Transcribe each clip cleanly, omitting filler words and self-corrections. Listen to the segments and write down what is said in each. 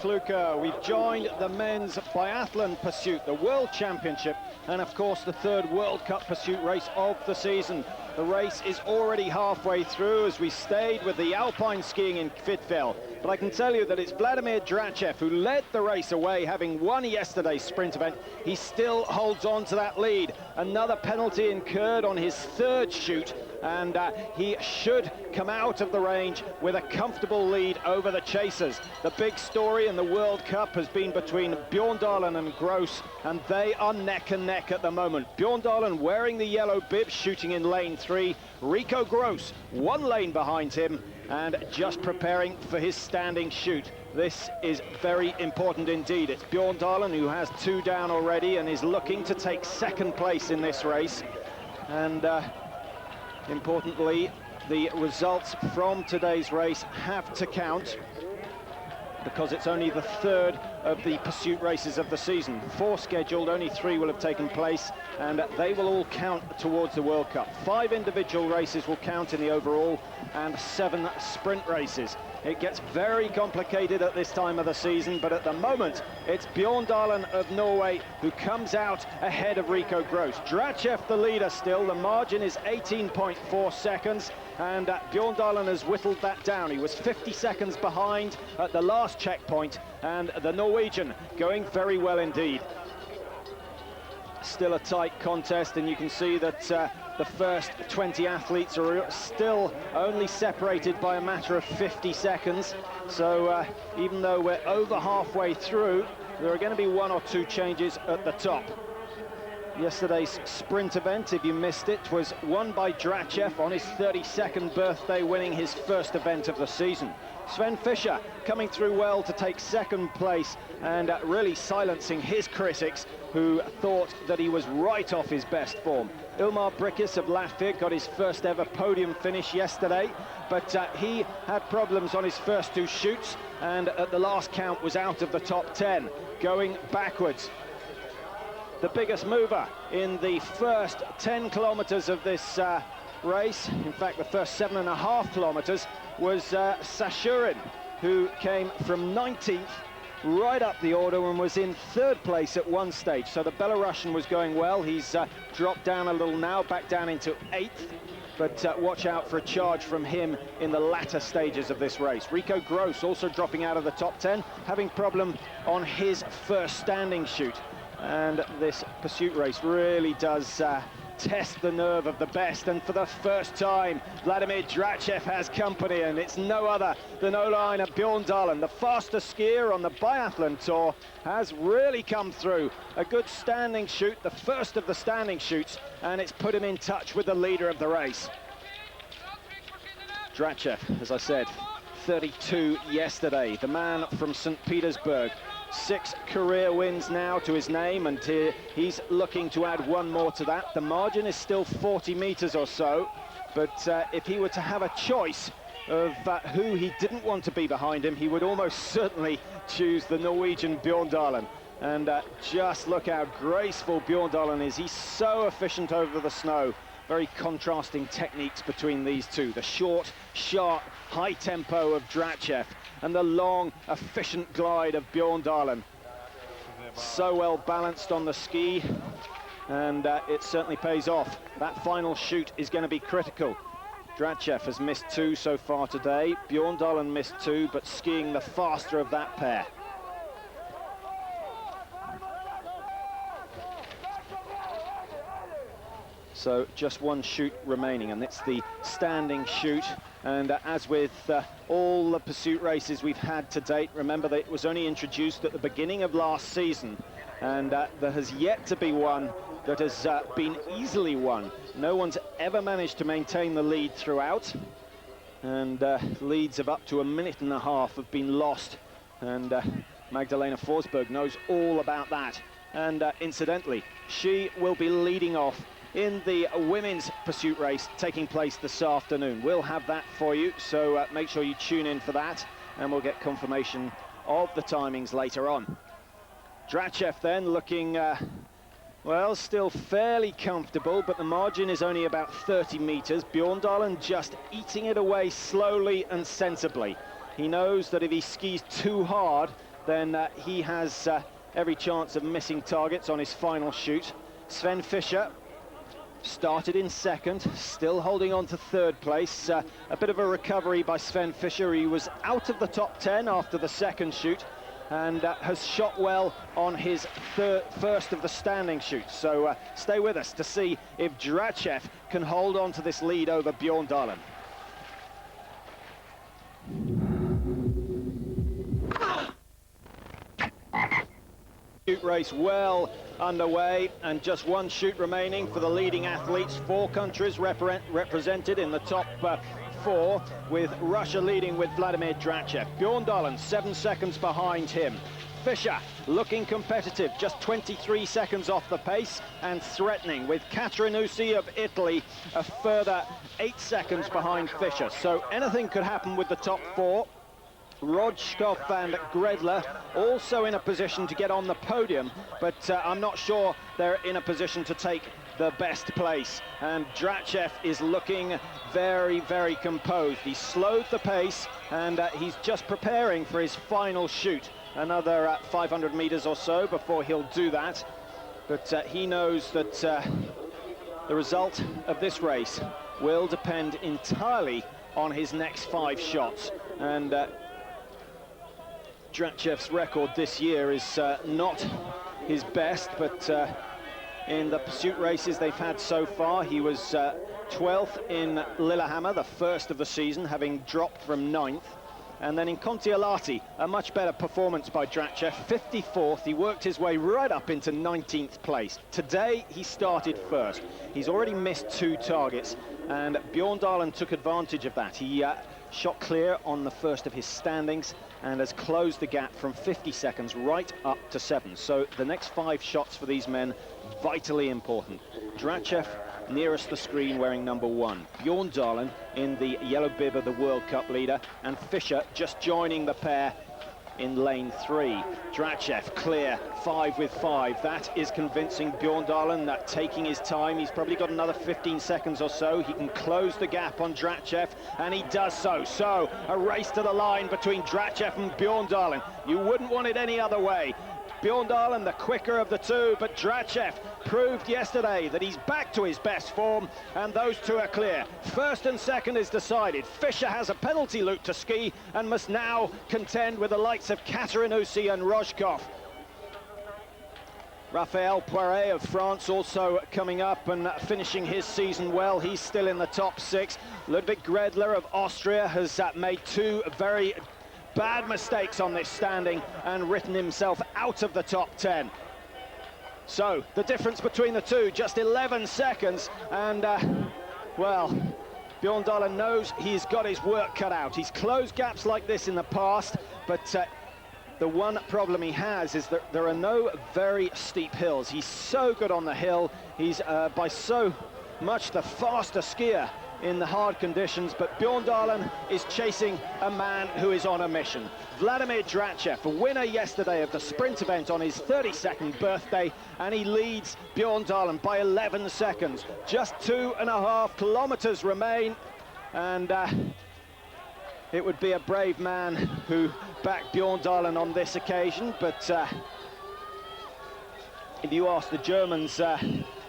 Poklюке, we've joined the men's biathlon pursuit, the World Championship, and of course the third World Cup pursuit race of the season. The race is already halfway through as we stayed with the alpine skiing in Kvitfjell. But I can tell you that it's Vladimir Dračev who led the race away, having won yesterday's sprint event. He still holds on to that lead. Another penalty incurred on his third shoot, and he should come out of the range with a comfortable lead over the chasers. The big story in the World Cup has been between Bjørndalen and Gros, and they are neck and neck at the moment. Bjørndalen wearing the yellow bib, shooting in lane 3. Rikko Grosс, one lane behind him, and just preparing for his standing shoot. This is very important indeed. It's Bjørndalen who has 2 down already and is looking to take second place in this race. And importantly, the results from today's race have to count, because it's only the third of the pursuit races of the season. 4 scheduled, only 3 will have taken place, and they will all count towards the World Cup. 5 individual races will count in the overall, and 7 sprint races. It gets very complicated at this time of the season, but at the moment, it's Bjørndalen of Norway who comes out ahead of Rikko Grosс. Dračev the leader still, the margin is 18.4 seconds, and Bjørndalen has whittled that down. He was 50 seconds behind at the last checkpoint, and the Norwegian going very well indeed. Still a tight contest, and you can see that the first 20 athletes are still only separated by a matter of 50 seconds. So even though we're over halfway through, there are going to be 1 or 2 changes at the top. Yesterday's sprint event, if you missed it, was won by Dračev on his 32nd birthday, winning his first event of the season. Svend Fischer coming through well to take second place, and really silencing his critics who thought that he was right off his best form. Ilmar Briccis of Latvia got his first ever podium finish yesterday, but he had problems on his first 2 shoots, and at the last count was out of the top 10, going backwards. The biggest mover in the first 10 kilometers of this race, in fact the first 7.5 kilometers, was Sashurin, who came from 19th right up the order and was in 3rd place at one stage. So the Belarusian was going well. He's dropped down a little now, back down into 8th. But watch out for a charge from him in the latter stages of this race. Rikko Grosс also dropping out of the top 10, having problem on his first standing shoot. And this pursuit race really does test the nerve of the best, and for the first time Vladimir Dračev has company, and it's no other than Ulе-Éinar Bjёrndalen. The fastest skier on the biathlon tour has really come through. A good standing shoot, the first of the standing shoots, and it's put him in touch with the leader of the race. Dračev, as I said, 32 yesterday, the man from St. Petersburg. 6 career wins now to his name, and he's looking to add 1 more to that. The margin is still 40 meters or so, but if he were to have a choice of who he didn't want to be behind him, he would almost certainly choose the Norwegian Bjørndalen. And just look how graceful Bjørndalen is. He's so efficient over the snow. Very contrasting techniques between these two. The short, sharp, high tempo of Dračev, and the long, efficient glide of Bjørndalen. So well balanced on the ski, and it certainly pays off. That final shoot is going to be critical. Dračev has missed 2 so far today. Bjørndalen missed 2, but skiing the faster of that pair. So just 1 shoot remaining, and it's the standing shoot. And as with all the pursuit races we've had to date, remember that it was only introduced at the beginning of last season, and there has yet to be one that has been easily won. No one's ever managed to maintain the lead throughout, and leads of up to 1.5 minutes have been lost, and Magdalena Forsberg knows all about that. And incidentally, she will be leading off in the women's pursuit race taking place this afternoon. We'll have that for you, so make sure you tune in for that, and we'll get confirmation of the timings later on. Dračev then looking, well, still fairly comfortable, but the margin is only about 30 meters. Bjørndalen just eating it away slowly and sensibly. He knows that if he skis too hard, then he has every chance of missing targets on his final shoot. Svend Fischer started in second, still holding on to third place. A bit of a recovery by Svend Fischer. He was out of the top 10 after the second shoot, and has shot well on his first of the standing shoots. So stay with us to see if Dračev can hold on to this lead over Bjørndalen. Shoot race well underway, and just one shoot remaining for the leading athletes. 4 countries represented in the top 4, with Russia leading with Vladimir Dračev. Bjørndalen 7 seconds behind him. Fischer looking competitive, just 23 seconds off the pace and threatening, with Catrinucci of Italy a further 8 seconds behind Fischer. So anything could happen with the top 4. Rojkov and Gredler also in a position to get on the podium, but I'm not sure they're in a position to take the best place. And Dračev is looking very, very composed. He slowed the pace, and he's just preparing for his final shoot. Another 500 meters or so before he'll do that. But he knows that the result of this race will depend entirely on his next 5 shots. And Dračev's record this year is not his best, but in the pursuit races they've had so far, he was 12th in Lillehammer, the first of the season, having dropped from 9th. And then in Kontiolahti, a much better performance by Dračev, 54th. He worked his way right up into 19th place. Today, he started first. He's already missed 2 targets, and Bjørndalen took advantage of that. He shot clear on the first of his standings and has closed the gap from 50 seconds right up to 7. So the next 5 shots for these men, vitally important. Dračev nearest the screen wearing number 1. Bjørndalen in the yellow bib of the World Cup leader, and Fischer just joining the pair in lane 3. Dračev clear, 5 with 5. That is convincing Bjørndalen, that taking his time. He's probably got another 15 seconds or so. He can close the gap on Dračev, and he does so. So a race to the line between Dračev and Bjørndalen. You wouldn't want it any other way. Bjørndalen the quicker of the 2, but Dračev proved yesterday that he's back to his best form, and those 2 are clear. First and second is decided. Fischer has a penalty loop to ski and must now contend with the likes of Catrinucci and Rojkov. Рафаэль Пуаре of France also coming up and finishing his season well. He's still in the top 6. Ludwig Gredler of Austria has made 2 very bad mistakes on this standing and written himself out of the top 10. So the difference between the 2, just 11 seconds, and well, Bjørndalen knows he's got his work cut out. He's closed gaps like this in the past, but the one problem he has is that there are no very steep hills. He's so good on the hill. He's by so much the faster skier in the hard conditions, but Bjørndalen is chasing a man who is on a mission. Vladimir Dračev, a winner yesterday of the sprint event on his 32nd birthday, and he leads Bjørndalen by 11 seconds. Just 2.5 kilometers remain, and it would be a brave man who backed Bjørndalen on this occasion, but if you ask the Germans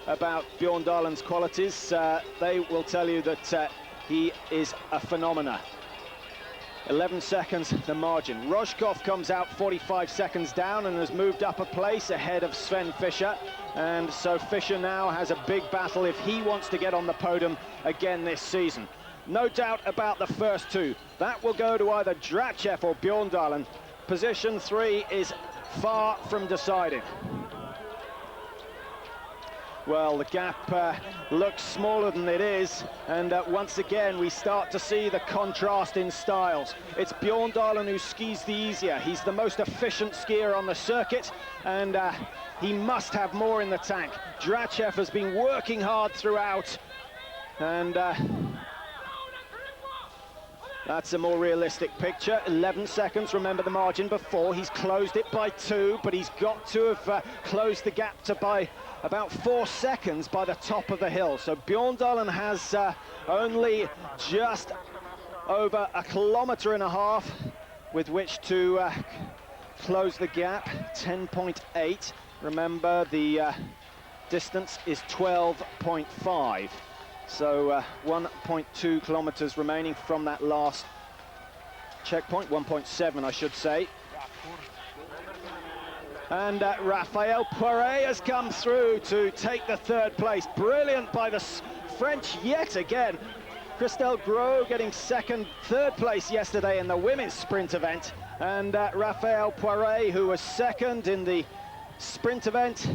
about Bjørndalen's qualities, they will tell you that he is a phenomena. 11 seconds the margin. Rojkov comes out 45 seconds down and has moved up a place ahead of Svend Fischer, and so Fischer now has a big battle if he wants to get on the podium again this season. No doubt about the first 2. That will go to either Dračev or Bjørndalen. Position 3 is far from decided. Well, the gap looks smaller than it is, and once again we start to see the contrast in styles. It's Bjørndalen who skis the easier. He's the most efficient skier on the circuit, and he must have more in the tank. Dračev has been working hard throughout, and that's a more realistic picture. 11 seconds, remember the margin before. He's closed it by 2, but he's got to have closed the gap to by about 4 seconds by the top of the hill. So Bjørndalen has only just over 1.5 kilometers with which to close the gap, 10.8. Remember, the distance is 12.5. So 1.2 kilometers remaining from that last checkpoint, 1.7 I should say. And Рафаэль Пуаре has come through to take the third place. Brilliant by the French yet again. Christelle Gros getting third place yesterday in the women's sprint event. And Рафаэль Пуаре, who was second in the sprint event,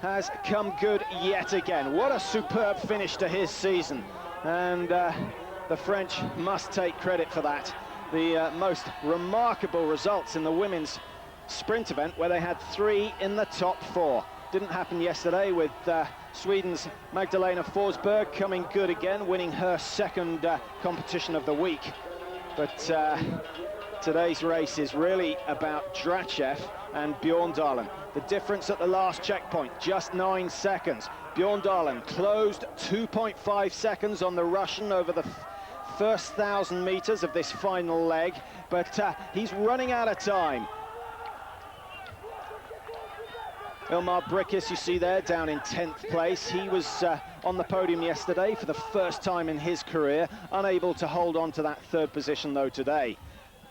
has come good yet again. What a superb finish to his season. And the French must take credit for that. The most remarkable results in the women's sprint event, where they had 3 in the top 4. Didn't happen yesterday with Sweden's Magdalena Forsberg coming good again, winning her second competition of the week. But today's race is really about Dračev and Bjørndalen. The difference at the last checkpoint, just 9 seconds. Bjørndalen closed 2.5 seconds on the Russian over the first 1,000 meters of this final leg, but he's running out of time. Ilmar Briccis, you see there, down in 10th place. He was on the podium yesterday for the first time in his career, unable to hold on to that third position, though, today.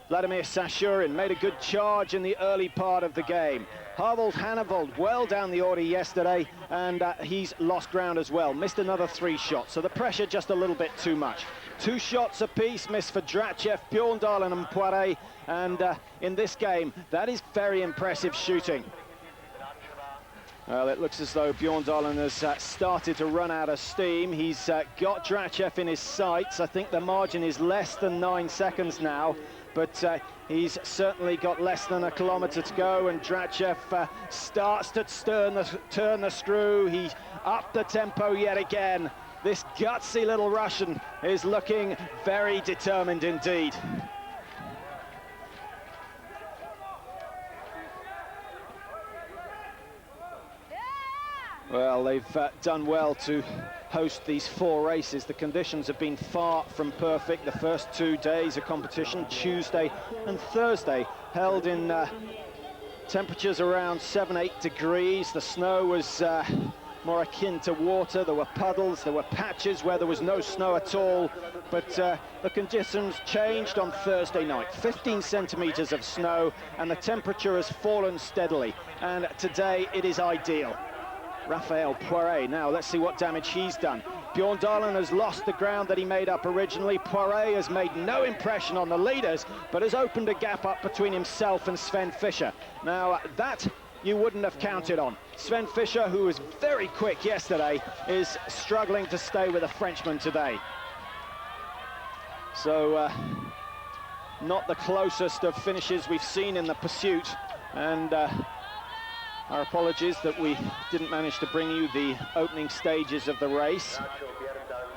Vladimir Sashurin made a good charge in the early part of the game. Harvold Hannevold well down the order yesterday, and he's lost ground as well. Missed another 3 shots, so the pressure just a little bit too much. 2 shots apiece missed for Dračev, Bjørndalen and Poiret, and in this game, that is very impressive shooting. Well, it looks as though Bjørndalen has started to run out of steam. He's got Dračev in his sights. I think the margin is less than 9 seconds now, but he's certainly got less than a kilometer to go, and Dračev starts to turn the screw. He upped the tempo yet again. This gutsy little Russian is looking very determined indeed. Well, they've done well to host these 4 races. The conditions have been far from perfect. The first 2 days of competition, Tuesday and Thursday, held in temperatures around 7-8 degrees. The snow was more akin to water. There were puddles, there were patches where there was no snow at all, but the conditions changed on Thursday night. 15 centimeters of snow, and the temperature has fallen steadily, and today it is ideal. Рафаэль Пуаре, now let's see what damage he's done. Bjørndalen has lost the ground that he made up originally. Poiret has made no impression on the leaders, but has opened a gap up between himself and Svend Fischer. Now, that you wouldn't have counted on. Svend Fischer, who was very quick yesterday, is struggling to stay with a Frenchman today. So, not the closest of finishes we've seen in the pursuit, and our apologies that we didn't manage to bring you the opening stages of the race,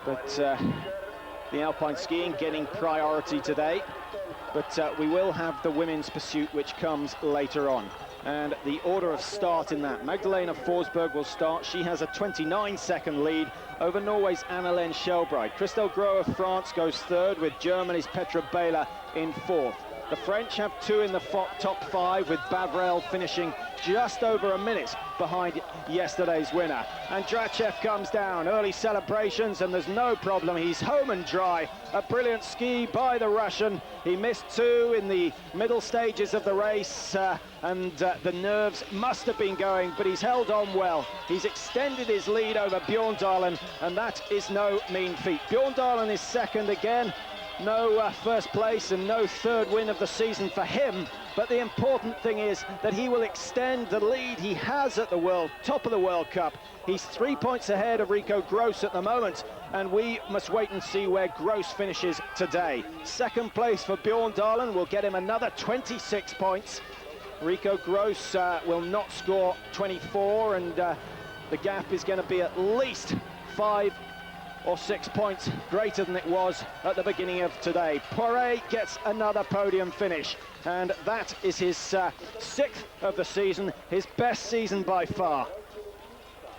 but the alpine skiing getting priority today. But we will have the women's pursuit, which comes later on. And the order of start in that, Magdalena Forsberg will start. She has a 29-second lead over Norway's Anna-Len Skjelbreid. Christelle Gros of France goes third, with Germany's Petra Bela in 4th. The French have 2 in the top 5, with Bavrel finishing just over a minute behind yesterday's winner. And Dračev comes down, early celebrations, and there's no problem. He's home and dry. A brilliant ski by the Russian. He missed 2 in the middle stages of the race, and the nerves must have been going, but he's held on well. He's extended his lead over Bjørndalen, and that is no mean feat. Bjørndalen is second again. No first place and no third win of the season for him, but the important thing is that he will extend the lead he has at the top of the World Cup. He's 3 points ahead of Rikko Grosс at the moment, and we must wait and see where Gros finishes today. Second place for Bjørndalen will get him another 26 points. Rikko Grosс will not score 24, and the gap is going to be at least 5 or 6 points greater than it was at the beginning of today. Poiret gets another podium finish, and that is his 6th of the season, his best season by far.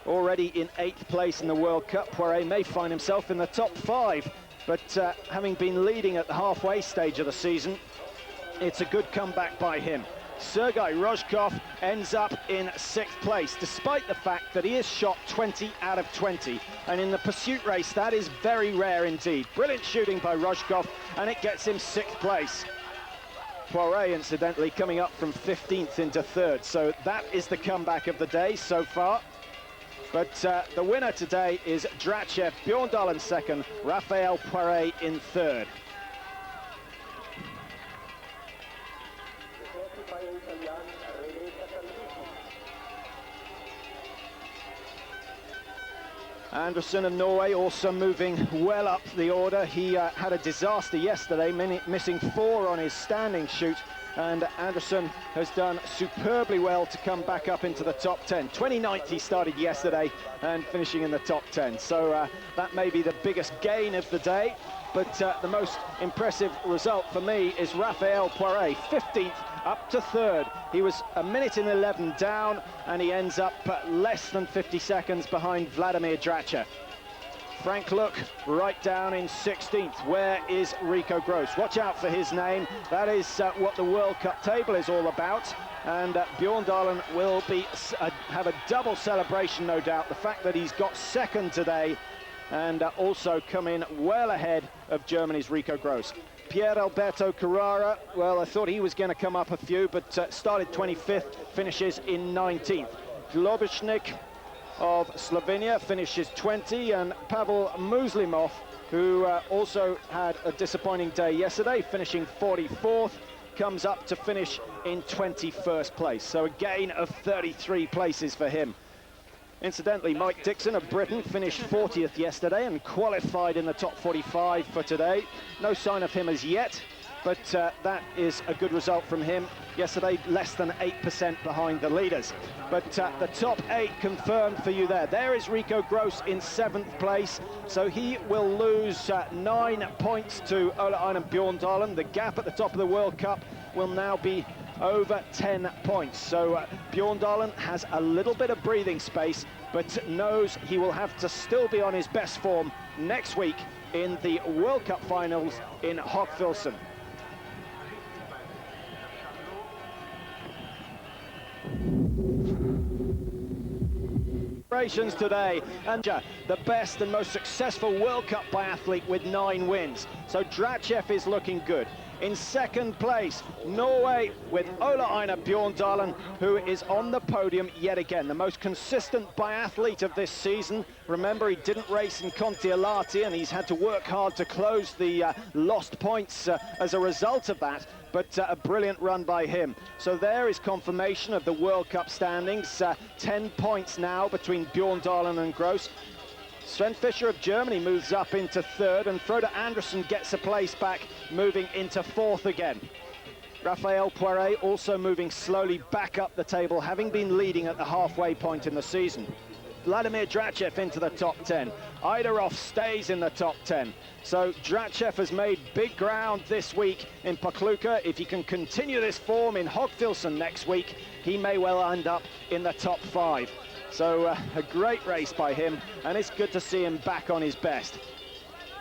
Already in 8th place in the World Cup, Poiret may find himself in the top 5, but having been leading at the halfway stage of the season, it's a good comeback by him. Sergei Rozhkov ends up in 6th place, despite the fact that he has shot 20 out of 20. And in the pursuit race, that is very rare indeed. Brilliant shooting by Rozhkov, and it gets him 6th place. Poiret, incidentally, coming up from 15th into 3rd. So that is the comeback of the day so far. But the winner today is Drachev, Bjorndalen 2nd, Рафаэль Пуаре in 3rd. Anderson of Norway also moving well up the order. He had a disaster yesterday, missing 4 on his standing shoot, and Anderson has done superbly well to come back up into the top 10. 29th he started yesterday and finishing in the top 10. So that may be the biggest gain of the day, but the most impressive result for me is Рафаэль Пуаре, 15th up to 3rd. He was 1:11 down, and he ends up less than 50 seconds behind Vladimir Драчёв. Frank Look right down in 16th. Where is Rikko Grosс? Watch out for his name. That is what the World Cup table is all about. And Bjorndalen will have a double celebration, no doubt. The fact that he's got 2nd today, and also come in well ahead of Germany's Rikko Grosss. Pier Alberto Carrara, well, I thought he was going to come up a few, but started 25th, finishes in 19th. Globishnik of Slovenia finishes 20, and Pavel Muslimov, who also had a disappointing day yesterday, finishing 44th, comes up to finish in 21st place. So a gain of 33 places for him. Incidentally, Mike Dixon of Britain finished 40th yesterday and qualified in the top 45 for today. No sign of him as yet, but that is a good result from him. Yesterday, less than 8% behind the leaders. But the top 8 confirmed for you there. There is Rikko Grosss in 7th place, so he will lose 9 points to Ulе-Éinar Bjåndalen. The gap at the top of the World Cup will now be over 10 points. So Bjorndalen has a little bit of breathing space, but knows he will have to still be on his best form next week in the World Cup finals in Högfilzen. Today, and the best and most successful World Cup biathlete with 9 wins. So Drachev is looking good. In 2nd place, Norway with Ulе-Éinar Bjåndalen, who is on the podium yet again. The most consistent biathlete of this season. Remember, he didn't race in Kontiolahti, and he's had to work hard to close the lost points as a result of that. But a brilliant run by him. So there is confirmation of the World Cup standings. 10 points now between Bjorndalen and Gros. Svend Fischer of Germany moves up into 3rd, and Frode Andersen gets a place back, moving into 4th again. Рафаэль Пуаре also moving slowly back up the table, having been leading at the halfway point in the season. Vladimir Drachev into the top 10. Eiderhoff stays in the top 10. So Drachev has made big ground this week in Pokljuka. If he can continue this form in Högfilzen next week, he may well end up in the top 5. So a great race by him, and it's good to see him back on his best.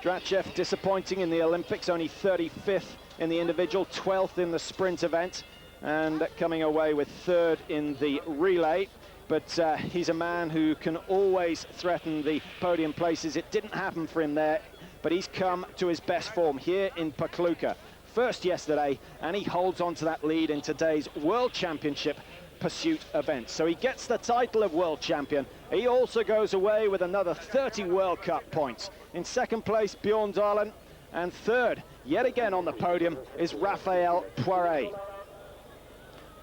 Drachev disappointing in the Olympics, only 35th in the individual, 12th in the sprint event, and coming away with 3rd in the relay. But he's a man who can always threaten the podium places. It didn't happen for him there, but he's come to his best form here in Pokljuka. First yesterday, and he holds on to that lead in today's World Championship pursuit event. So he gets the title of world champion. He also goes away with another 30 World Cup points. In 2nd place, Bjorndalen, and 3rd, yet again on the podium, is Рафаэль Пуаре.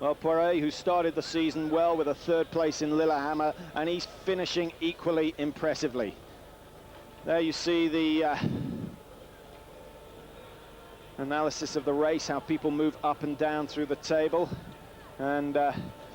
Well, Poiret, who started the season well with a 3rd place in Lillehammer, and he's finishing equally impressively. There you see the analysis of the race, how people move up and down through the table. And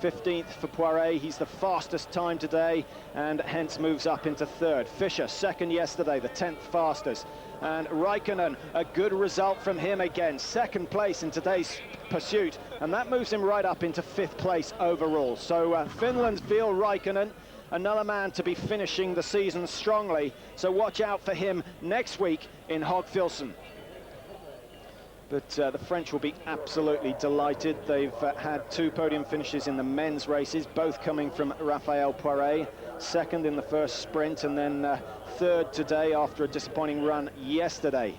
15th for Poiret, he's the fastest time today, and hence moves up into 3rd. Fischer, 2nd yesterday, the 10th fastest. And Räikkönen, a good result from him again, 2nd place in today's pursuit, and that moves him right up into 5th place overall. So Finland's Ville Räikkönen, another man to be finishing the season strongly, so watch out for him next week in Högfilzen. But the French will be absolutely delighted. They've had 2 podium finishes in the men's races, both coming from Рафаэль Пуаре, second in the first sprint, and then third today after a disappointing run yesterday.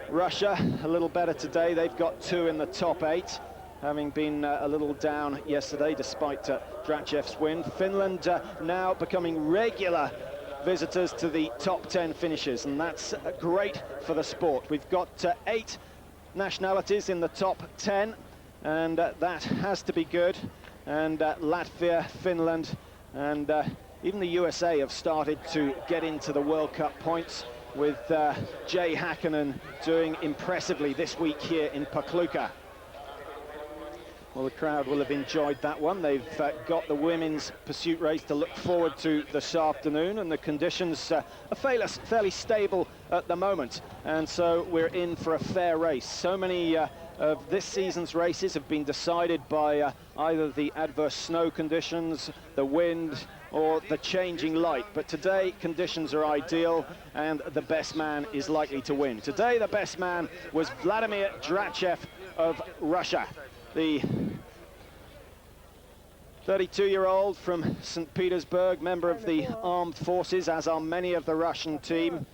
Russia, a little better today. They've got 2 in the top 8, having been a little down yesterday despite Драчёв's win. Finland now becoming regular visitors to the top 10 finishes, and that's great for the sport. We've got 8 nationalities in the top 10, and that has to be good. And Latvia, Finland, and even the USA have started to get into the World Cup points, with Jay Häkkinen doing impressively this week here in Poklюке. Well, the crowd will have enjoyed that one. They've got the women's pursuit race to look forward to this afternoon, and the conditions are fairly stable at the moment, and so we're in for a fair race. So many of this season's races have been decided by either the adverse snow conditions, the wind, or the changing light. But today, conditions are ideal, and the best man is likely to win. Today, the best man was Vladimir Драчёв of Russia. The 32-year-old from St. Petersburg, member of the armed forces, as are many of the Russian team.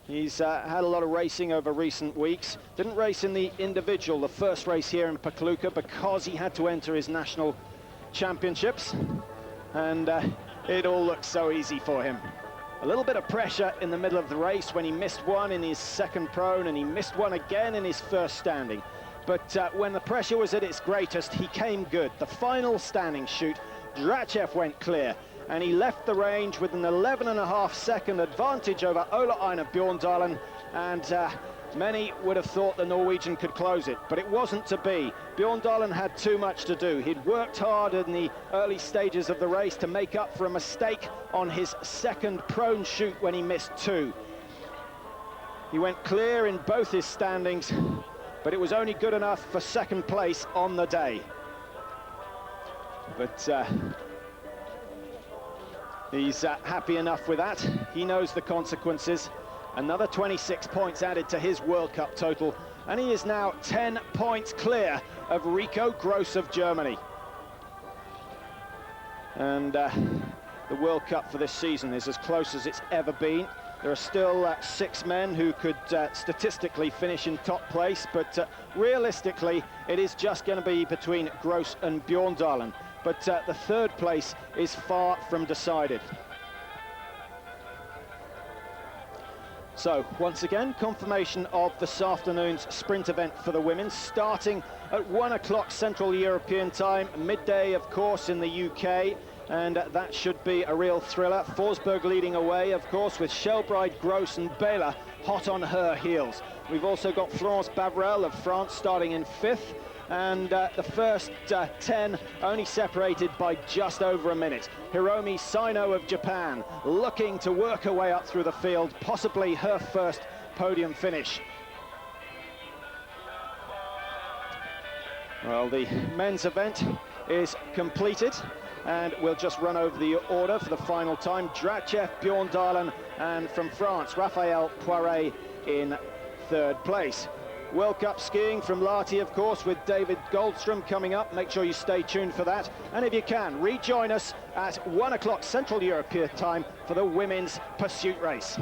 He's had a lot of racing over recent weeks. Didn't race in the individual, the first race here in Poklюке, because he had to enter his national championships. And it all looked so easy for him. A little bit of pressure in the middle of the race when he missed one in his second prone, and he missed one again in his first standing. But when the pressure was at its greatest, he came good. The final standing shoot, Драчёв went clear, and he left the range with an 11.5-second advantage over Уле-Эйнар Björndalen, and many would have thought the Norwegian could close it, but it wasn't to be. Björndalen had too much to do. He'd worked hard in the early stages of the race to make up for a mistake on his second prone shoot when he missed 2. He went clear in both his standings, but it was only good enough for second place on the day. But he's happy enough with that. He knows the consequences. Another 26 points added to his World Cup total, and he is now 10 points clear of Rikko Gross of Germany. And the World Cup for this season is as close as it's ever been. There are still 6 men who could statistically finish in top place, but realistically, it is just going to be between Gross and Björndalen. But the third place is far from decided. So, once again, confirmation of this afternoon's sprint event for the women, starting at 1 o'clock Central European time, midday, of course, in the UK. And that should be a real thriller. Forsberg leading away, of course, with Shelbride, Gross and Bela hot on her heels. We've also got Florence Bavrel of France starting in 5th, and the first 10 only separated by just over a minute. Hiromi Saino of Japan looking to work her way up through the field, possibly her first podium finish. Well, the men's event is completed, and we'll just run over the order for the final time. Драчёв, Björndalen, and from France, Рафаэль Пуаре in 3rd place. World Cup skiing from Lahti, of course, with David Goldstrom coming up. Make sure you stay tuned for that. And if you can, rejoin us at 1 o'clock Central European time for the women's pursuit race.